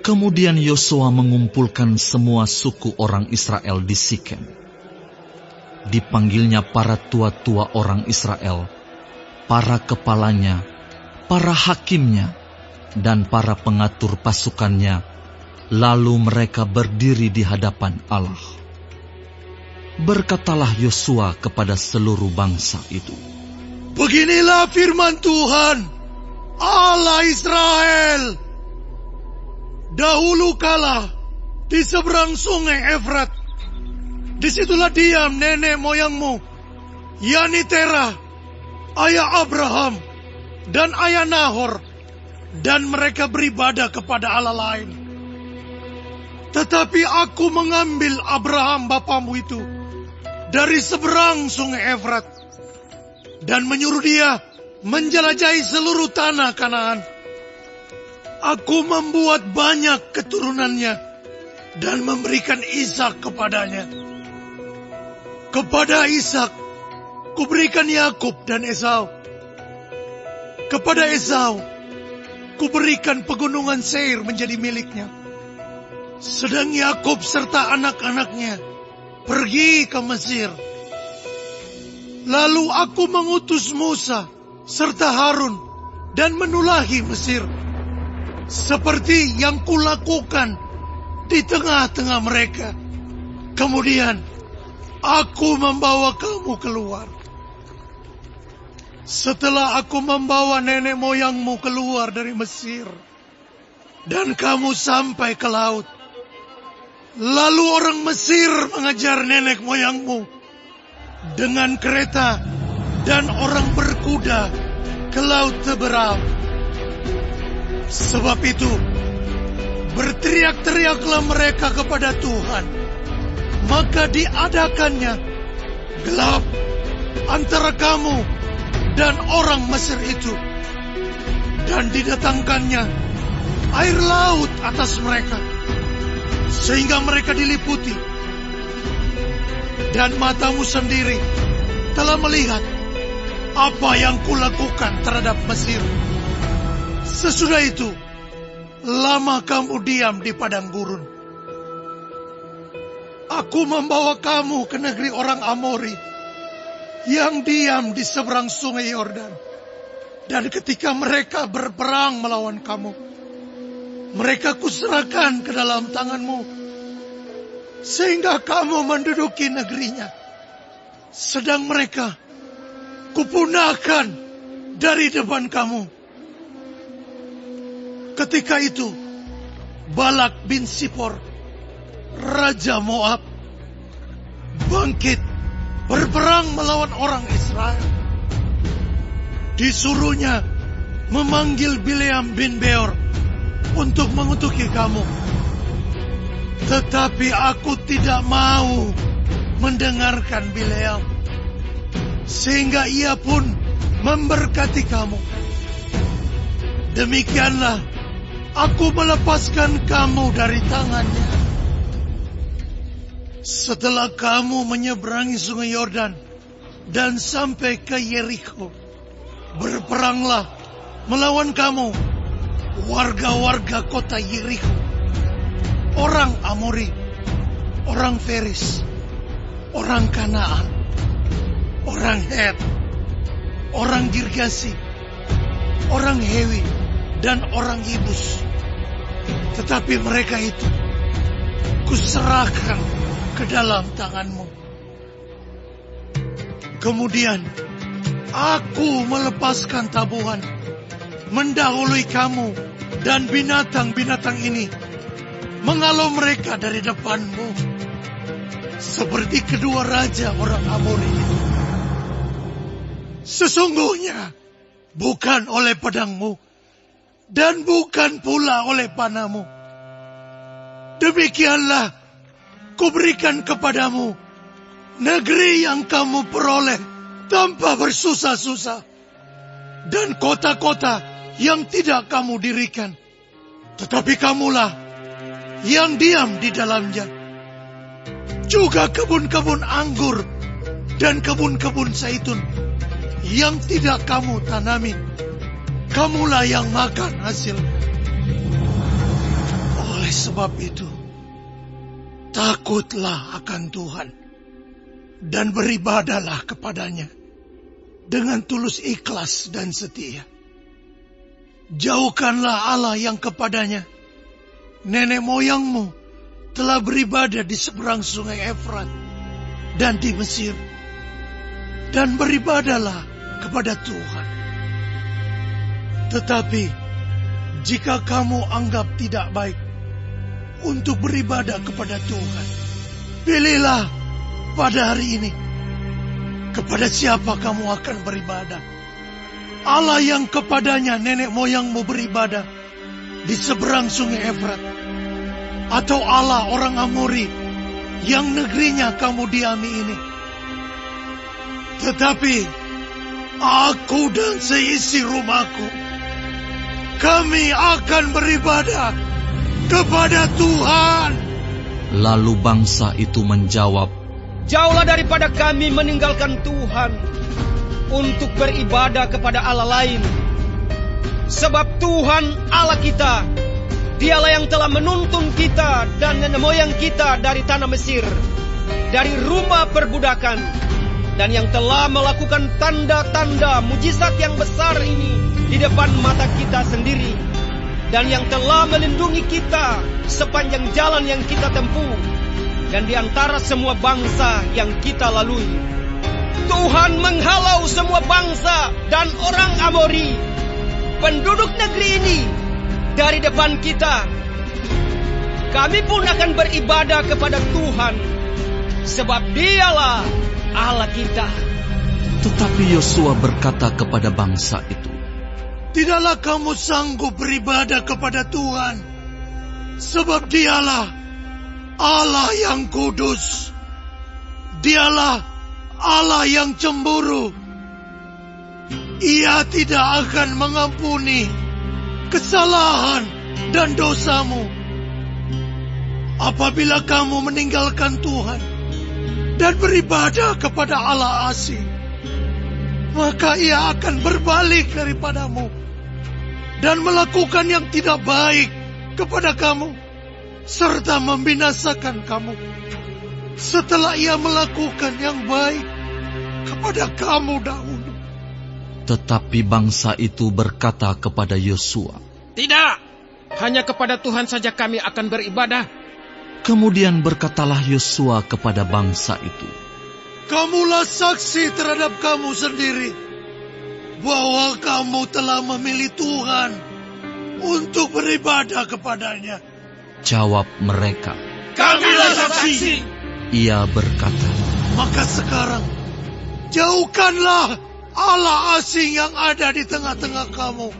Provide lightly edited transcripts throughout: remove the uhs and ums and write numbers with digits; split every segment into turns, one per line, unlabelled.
Kemudian Yosua mengumpulkan semua suku orang Israel di Sikem. Dipanggilnya para tua-tua orang Israel, para kepalanya, para hakimnya, dan para pengatur pasukannya. Lalu mereka berdiri di hadapan Allah. Berkatalah Yosua kepada seluruh bangsa itu,
"Beginilah firman Tuhan, Allah Israel. Dahulu kala di seberang sungai Efrat, disitulah diam nenek moyangmu, yakni Terah, ayah Abraham, dan ayah Nahor, dan mereka beribadah kepada Allah lain. Tetapi aku mengambil Abraham bapamu itu dari seberang sungai Efrat, dan menyuruh dia menjelajahi seluruh tanah Kanaan. Aku membuat banyak keturunannya dan memberikan Ishak kepadanya. Kepada Ishak kuberikan Yakub dan Esau. Kepada Esau kuberikan pegunungan Seir menjadi miliknya. Sedang Yakub serta anak-anaknya pergi ke Mesir. Lalu aku mengutus Musa serta Harun dan menulahi Mesir, seperti yang kulakukan di tengah-tengah mereka. Kemudian aku membawa kamu keluar. Setelah aku membawa nenek moyangmu keluar dari Mesir, dan kamu sampai ke laut, lalu orang Mesir mengejar nenek moyangmu dengan kereta dan orang berkuda ke laut Teberau. Sebab itu, berteriak-teriaklah mereka kepada Tuhan. Maka diadakannya gelap antara kamu dan orang Mesir itu, dan didatangkannya air laut atas mereka, sehingga mereka diliputi. Dan matamu sendiri telah melihat apa yang kulakukan terhadap Mesir. Sesudah itu, lama kamu diam di padang gurun. Aku membawa kamu ke negeri orang Amori yang diam di seberang sungai Yordan. Dan ketika mereka berperang melawan kamu, mereka kuserahkan ke dalam tanganmu, sehingga kamu menduduki negerinya. Sedang mereka kupunahkan dari depan kamu. Ketika itu, Balak bin Sipor, Raja Moab, bangkit berperang melawan orang Israel. Disuruhnya memanggil Bileam bin Beor untuk mengutuki kamu. Tetapi aku tidak mau mendengarkan Bileam, sehingga ia pun memberkati kamu. Demikianlah aku melepaskan kamu dari tangannya. Setelah kamu menyeberangi sungai Yordan dan sampai ke Yeriko, berperanglah melawan kamu warga-warga kota Yeriko, orang Amori, orang Feris, orang Kanaan, orang Het, orang Girgasi, orang Hewi, dan orang Yebus. Tetapi mereka itu kuserahkan ke dalam tanganmu. Kemudian aku melepaskan tabuhan, mendahului kamu dan binatang-binatang ini, menghalau mereka dari depanmu, seperti kedua raja orang Amori itu. Sesungguhnya bukan oleh pedangmu dan bukan pula oleh panahmu. Demikianlah kuberikan kepadamu negeri yang kamu peroleh tanpa bersusah-susah, dan kota-kota yang tidak kamu dirikan, tetapi kamulah yang diam di dalamnya. Juga kebun-kebun anggur dan kebun-kebun zaitun yang tidak kamu tanami, kamulah yang makan hasil. sebab itu, takutlah akan Tuhan dan beribadahlah kepadanya dengan tulus ikhlas dan setia. Jauhkanlah Allah yang kepadanya nenek moyangmu telah beribadah di seberang sungai Efrat dan di Mesir, dan beribadahlah kepada Tuhan. Tetapi jika kamu anggap tidak baik untuk beribadah kepada Tuhan, pilihlah pada hari ini kepada siapa kamu akan beribadah. Allah yang kepadanya nenek moyangmu beribadah di seberang sungai Efrat, atau Allah orang Amori yang negerinya kamu diami ini. Tetapi aku dan seisi rumahku, kami akan beribadah kepada Tuhan.
Lalu bangsa itu menjawab,
jauhlah daripada kami meninggalkan Tuhan untuk beribadah kepada Allah lain. Sebab Tuhan Allah kita, Dialah yang telah menuntun kita dan nenek moyang kita dari tanah Mesir, dari rumah perbudakan, dan yang telah melakukan tanda-tanda mujizat yang besar ini di depan mata kita sendiri, dan yang telah melindungi kita sepanjang jalan yang kita tempuh, dan di antara semua bangsa yang kita lalui. Tuhan menghalau semua bangsa dan orang Amori, penduduk negeri ini, dari depan kita. Kami pun akan beribadah kepada Tuhan, sebab Dialah Allah kita.
Tetapi Yosua berkata kepada bangsa itu,
tidaklah kamu sanggup beribadah kepada Tuhan, sebab Dialah Allah yang kudus. Dialah Allah yang cemburu. Ia tidak akan mengampuni kesalahan dan dosamu. Apabila kamu meninggalkan Tuhan dan beribadah kepada Allah asing, maka Ia akan berbalik daripadamu dan melakukan yang tidak baik kepada kamu, serta membinasakan kamu, setelah Ia melakukan yang baik kepada kamu dahulu.
Tetapi bangsa itu berkata kepada Yosua,
tidak, hanya kepada Tuhan saja kami akan beribadah.
Kemudian berkatalah Yosua kepada bangsa itu,
kamulah saksi terhadap kamu sendiri, bahwa kamu telah memilih Tuhan untuk beribadah kepadanya.
Jawab mereka,
kamilah saksi.
Ia berkata,
maka sekarang jauhkanlah Allah asing yang ada di tengah-tengah kamu,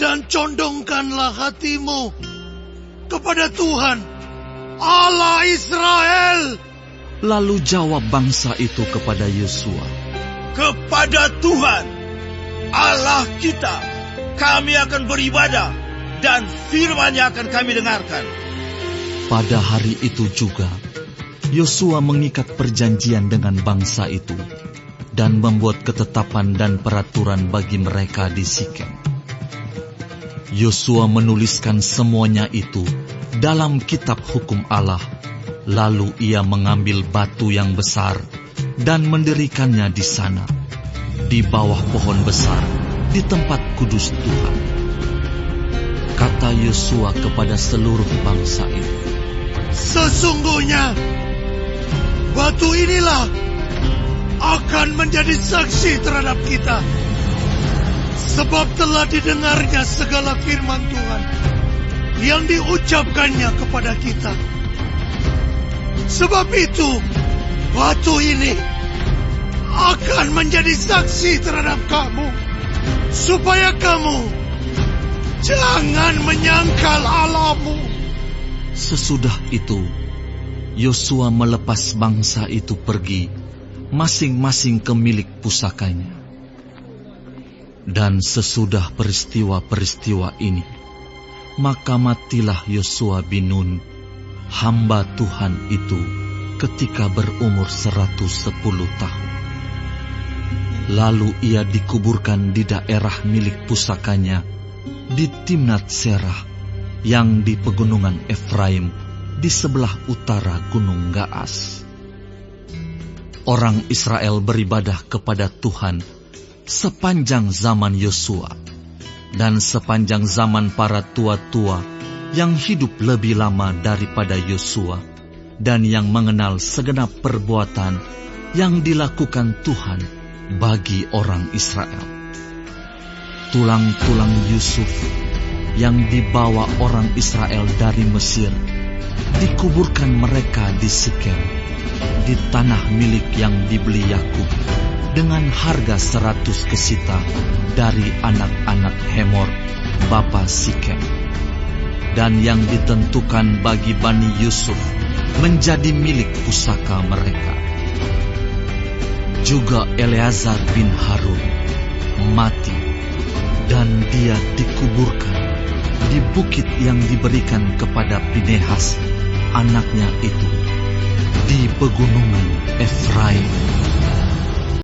dan condongkanlah hatimu kepada Tuhan, Allah Israel.
Lalu jawab bangsa itu kepada Yosua,
kepada Tuhan, Allah kita, kami akan beribadah, dan firman-Nya akan kami dengarkan.
Pada hari itu juga, Yosua mengikat perjanjian dengan bangsa itu, dan membuat ketetapan dan peraturan bagi mereka di Sikem. Yosua menuliskan semuanya itu dalam kitab hukum Allah. Lalu ia mengambil batu yang besar dan mendirikannya di sana, di bawah pohon besar, di tempat kudus Tuhan. Kata Yosua kepada seluruh bangsa itu,
sesungguhnya batu inilah akan menjadi saksi terhadap kita, sebab telah didengarnya segala firman Tuhan yang diucapkannya kepada kita. Sebab itu, batu ini akan menjadi saksi terhadap kamu, supaya kamu jangan menyangkal Allahmu.
Sesudah itu, Yosua melepas bangsa itu pergi, masing-masing ke milik pusakanya. Dan sesudah peristiwa-peristiwa ini, maka matilah Yosua bin Nun, hamba Tuhan itu, ketika berumur 110 tahun. Lalu ia dikuburkan di daerah milik pusakanya, di Timnat Serah, yang di pegunungan Efraim di sebelah utara Gunung Gaas. Orang Israel beribadah kepada Tuhan sepanjang zaman Yosua dan sepanjang zaman para tua-tua yang hidup lebih lama daripada Yosua dan yang mengenal segenap perbuatan yang dilakukan Tuhan bagi orang Israel. Tulang-tulang Yusuf yang dibawa orang Israel dari Mesir dikuburkan mereka di Sikem, di tanah milik yang dibeli Yakub dengan harga 100 kesita dari anak-anak Hemor, bapa Sikem, dan yang ditentukan bagi Bani Yusuf menjadi milik pusaka mereka. Juga Eleazar bin Harun mati, dan dia dikuburkan di bukit yang diberikan kepada Pinehas, anaknya itu, di pegunungan Efraim.